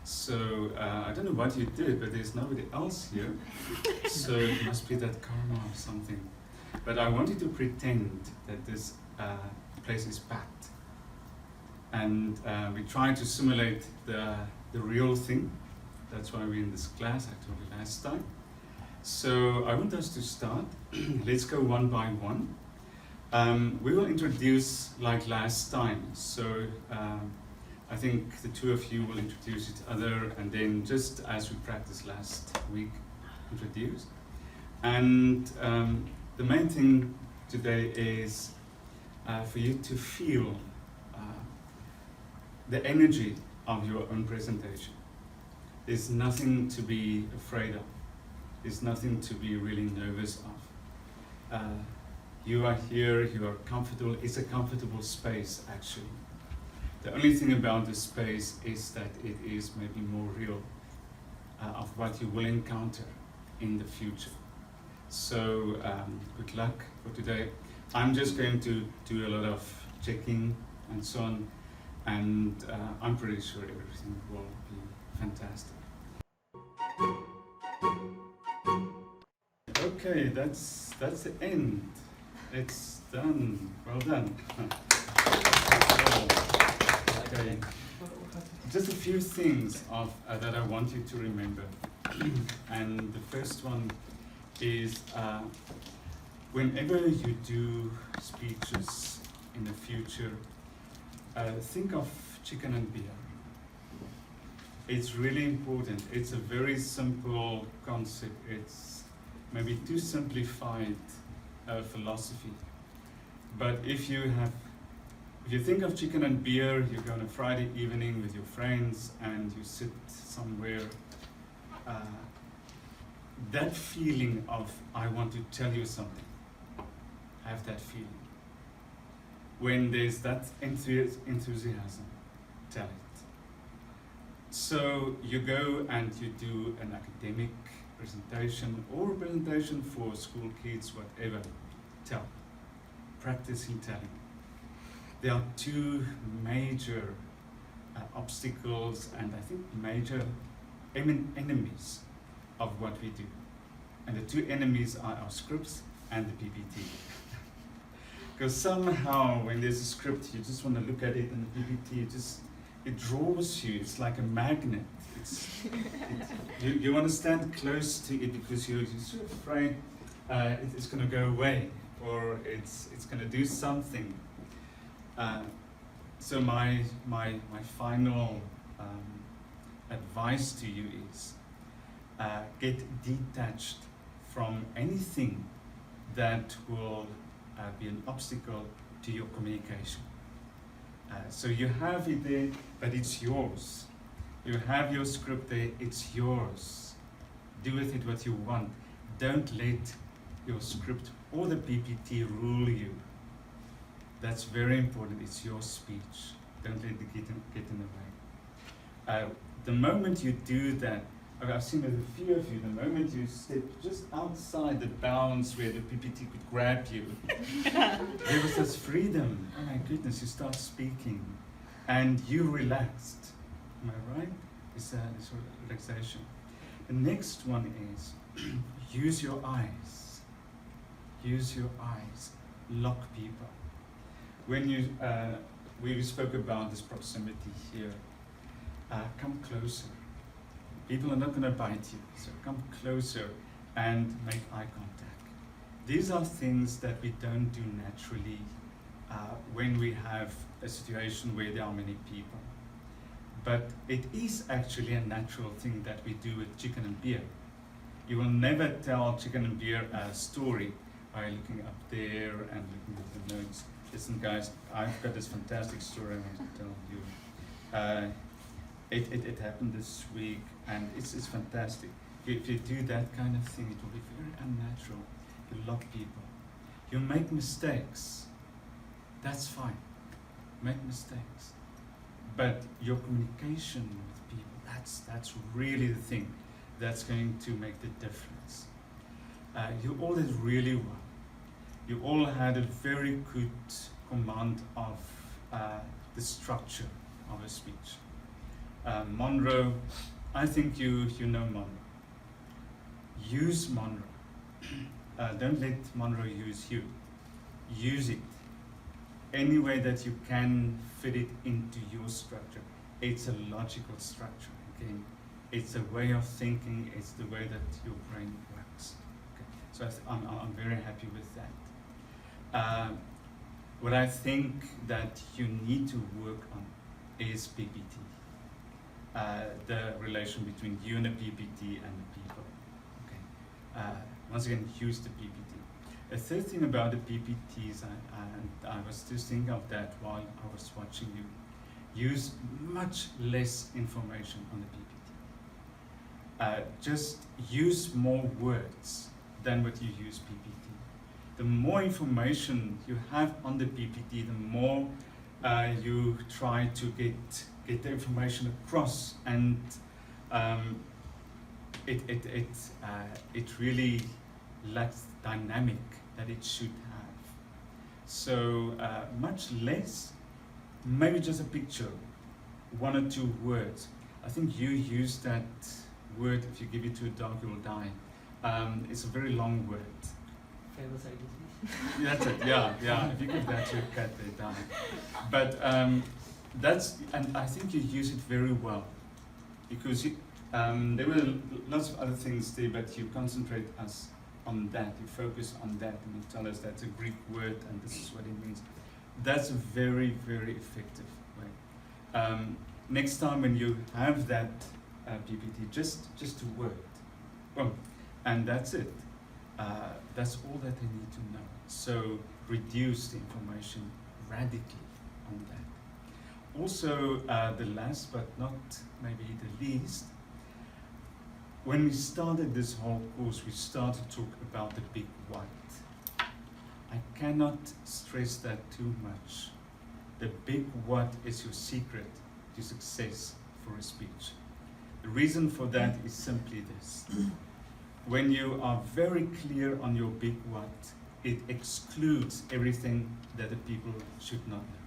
So I don't know what you did, but there's nobody else here. So it must be that karma or something. But I wanted to pretend that this place is packed. And we try to simulate the real thing. That's why we're in this class, I told you last time. So I want us to start. Let's go one by one. We will introduce like last time. So I think the two of you will introduce each other, and then just as we practiced last week, introduce. And the main thing today is for you to feel the energy of your own presentation. There's nothing to be afraid of. There's nothing to be really nervous of. You are here, you are comfortable. It's a comfortable space, actually. The only thing about this space is that it is maybe more real of what you will encounter in the future. So good luck for today. I'm just going to do a lot of checking and so on, and I'm pretty sure everything will be fantastic. Okay, that's the end. It's done. Well done. Okay. Just a few things that I want you to remember. And the first one is whenever you do speeches in the future, think of chicken and beer. It's really important. It's a very simple concept. It's maybe too simplified philosophy. But if you think of chicken and beer, you go on a Friday evening with your friends and you sit somewhere, that feeling of, I want to tell you something, have that feeling. When there's that enthusiasm, tell it. So you go and you do an academic presentation or a presentation for school kids, whatever, tell. Practice in telling. There are two major obstacles and I think major enemies of what we do. And the two enemies are our scripts and the PPT. Because somehow when there's a script, you just want to look at it, and the PPT, it draws you. It's like a magnet. You want to stand close to it because you're so afraid it's going to go away or it's going to do something. So my final advice to you is get detached from anything that will be an obstacle to your communication. So you have it there, but it's yours. You have your script there, it's yours. Do with it what you want. Don't let your script or the PPT rule you. That's very important. It's your speech. Don't let it get in the way. The moment you do that, I've seen with a few of you, the moment you step just outside the bounds where the PPT could grab you, there was this freedom. Oh my goodness, you start speaking and you relaxed. Am I right? It's a sort of relaxation. The next one is use your eyes. Use your eyes. Lock people. When we spoke about this proximity here, come closer. People are not going to bite you, so come closer and make eye contact. These are things that we don't do naturally when we have a situation where there are many people. But it is actually a natural thing that we do with chicken and beer. You will never tell chicken and beer a story by looking up there and looking at the notes. Listen, guys, I've got this fantastic story I want to tell you. It happened this week, and it's fantastic. If you do that kind of thing, it will be very unnatural. You love people. You make mistakes. That's fine. Make mistakes. But your communication with people, that's really the thing that's going to make the difference. You all did really well. You all had a very good command of the structure of a speech. Monroe, I think you know Monroe. Use Monroe. Don't let Monroe use you. Use it any way that you can fit it into your structure. It's a logical structure, okay? It's a way of thinking, it's the way that your brain works. Okay? So I'm very happy with that. What I think that you need to work on is PPT. The relation between you and the PPT and the people. Okay. Once again, use the PPT. A third thing about the PPTs, and I was just thinking of that while I was watching you, use much less information on the PPT. Just use more words than what you use PPT. The more information you have on the PPT, the more you try to get the information across, and it really lacks dynamic that it should have. So much less, maybe just a picture, one or two words. I think you use that word, if you give it to a dog, it will die. It's a very long word. Famous disease. That's it, yeah. If you give that to a cat, they die. But and I think you use it very well, because there were lots of other things there, but you concentrate us on that, you focus on that, and you tell us that's a Greek word and this is what it means. That's a very, very effective way. Next time when you have that PPT, just a word, boom, and that's it. That's all that they need to know. So reduce the information radically on that. Also, the last but not maybe the least, when we started this whole course, we started to talk about the big what. I cannot stress that too much. The big what is your secret to success for a speech. The reason for that is simply this. When you are very clear on your big what, it excludes everything that the people should not know.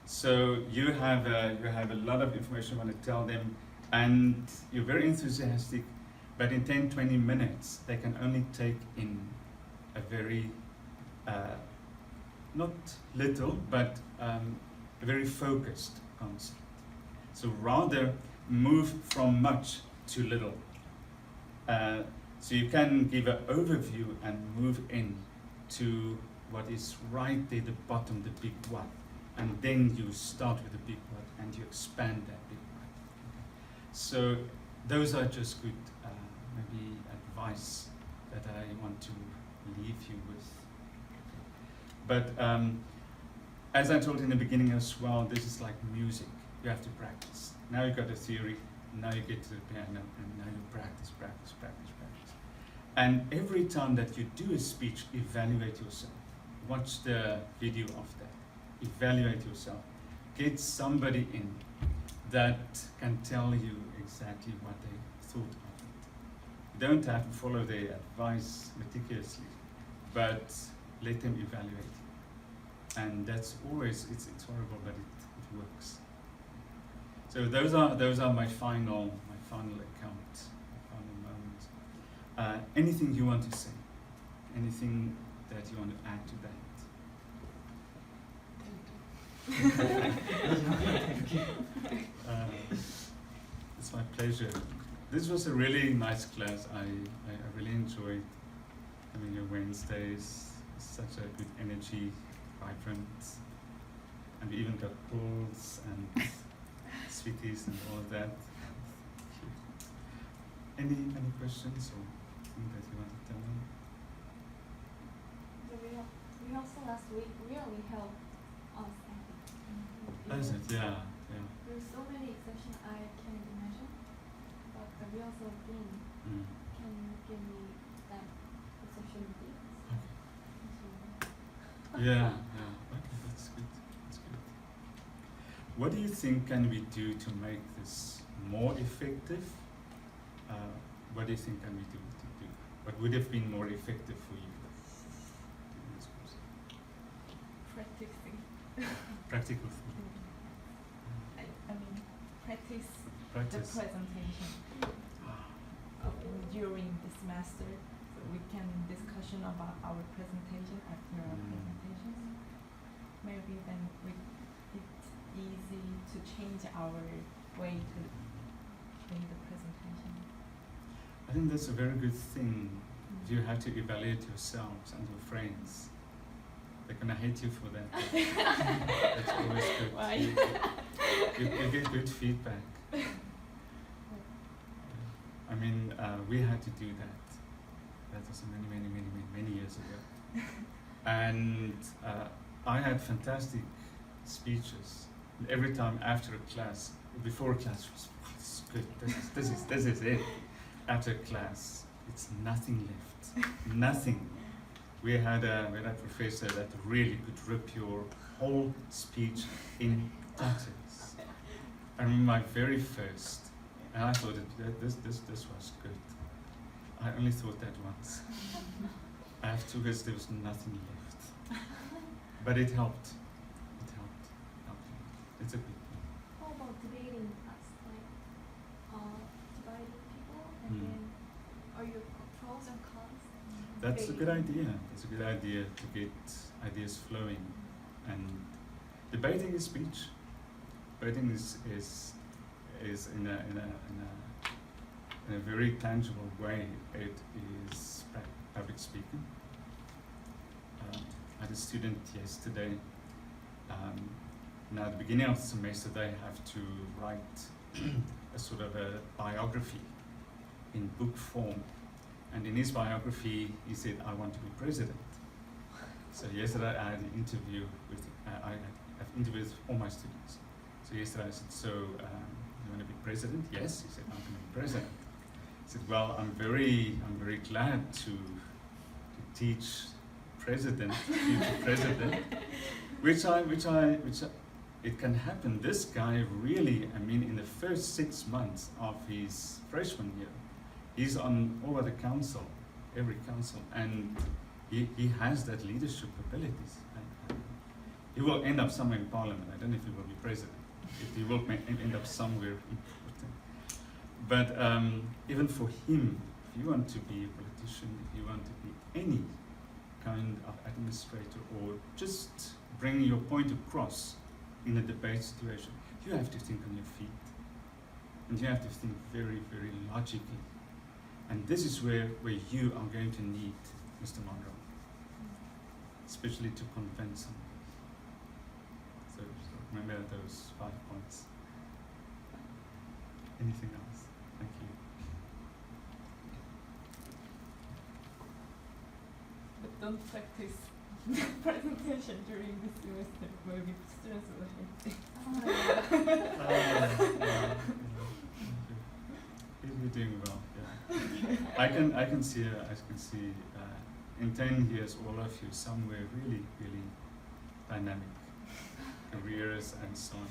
So you have a lot of information you want to tell them, and you're very enthusiastic, but in 10-20 minutes they can only take in a very not little, but a very focused concept. So rather move from much to little. So you can give an overview and move in to what is right there, the bottom, the big what, and then you start with the big what and you expand that big what. So those are just good maybe advice that I want to leave you with. But as I told in the beginning as well, this is like music. You have to practice. Now you got the theory, now you get to the piano, and now you practice. And every time that you do a speech, evaluate yourself. Watch the video of that. Evaluate yourself. Get somebody in that can tell you exactly what they thought of it. You don't have to follow their advice meticulously, but let them evaluate you. And that's always, it's horrible, but it works. So those are my final account, my final moments. Anything you want to say? Anything that you want to add to that? Thank you. It's my pleasure. This was a really nice class. I really enjoyed Wednesdays, such a good energy, vibrant, and we even got pools and sweeties and all of that. Any questions or thing that you want to tell me? The rehearsal last week really helped us, I think. Is it? Yeah, yeah. There's so many exceptions I can't imagine, but the rehearsal thing Mm. can give me that exception things. Yeah, yeah. Okay, that's good. That's good. What do you think can we do to make this more effective? What do you think can we do to do? What would have been more effective for you? in this course? Practicing. Practical thing. I mean, practice the Practice. presentation during the semester, so we can discussion about our presentation after our Mm. presentations. Maybe then it's easy to change our way to make the presentation. I think that's a very good thing. You have to evaluate yourselves and your friends. They're gonna hate you for that. That's always good. Why? You get good feedback. I mean, we had to do that. That was many years ago. And I had fantastic speeches. Every time after a class, before a class was "This is good. This is it." After class, it's nothing left. Nothing. We had a professor that really could rip your whole speech in tatters. I remember my very first, and I thought this was good. I only thought that once. Afterwards, there was nothing left. But it helped. It helped. It's a good thing. How about debating us, dividing people, and Mm. then are your pros and cons? That's a good debating? idea. It's a good idea to get ideas flowing, and debating is speech. Debating is in a very tangible way. It is public speaking. I had a student yesterday. Now at the beginning of the semester, they have to write a sort of a biography in book form. And in his biography, he said, "I want to be president." So yesterday I had an interview with, I've interviewed all my students. So yesterday I said, "So you want to be president?" "Yes." He said, "I'm going to be president." I said, "Well, I'm very glad to teach president, future president, which it can happen. This guy really, I mean, in the first 6 months of his freshman year, he's on all of the council, every council, and he has that leadership abilities. He will end up somewhere in parliament. I don't know if he will be president. He will end up somewhere important. But even for him, if you want to be a politician, if you want to be any kind of administrator, or just bring your point across in a debate situation, you have to think on your feet. And you have to think very, very logically. And this is where you are going to need Mr. Monroe, especially to convince him. So remember those 5 points. Anything else? Thank you. But don't practice presentation during the semester. Maybe students will hate it. You're doing well. Yeah. I can see in 10 years all of you somewhere really dynamic careers and so on.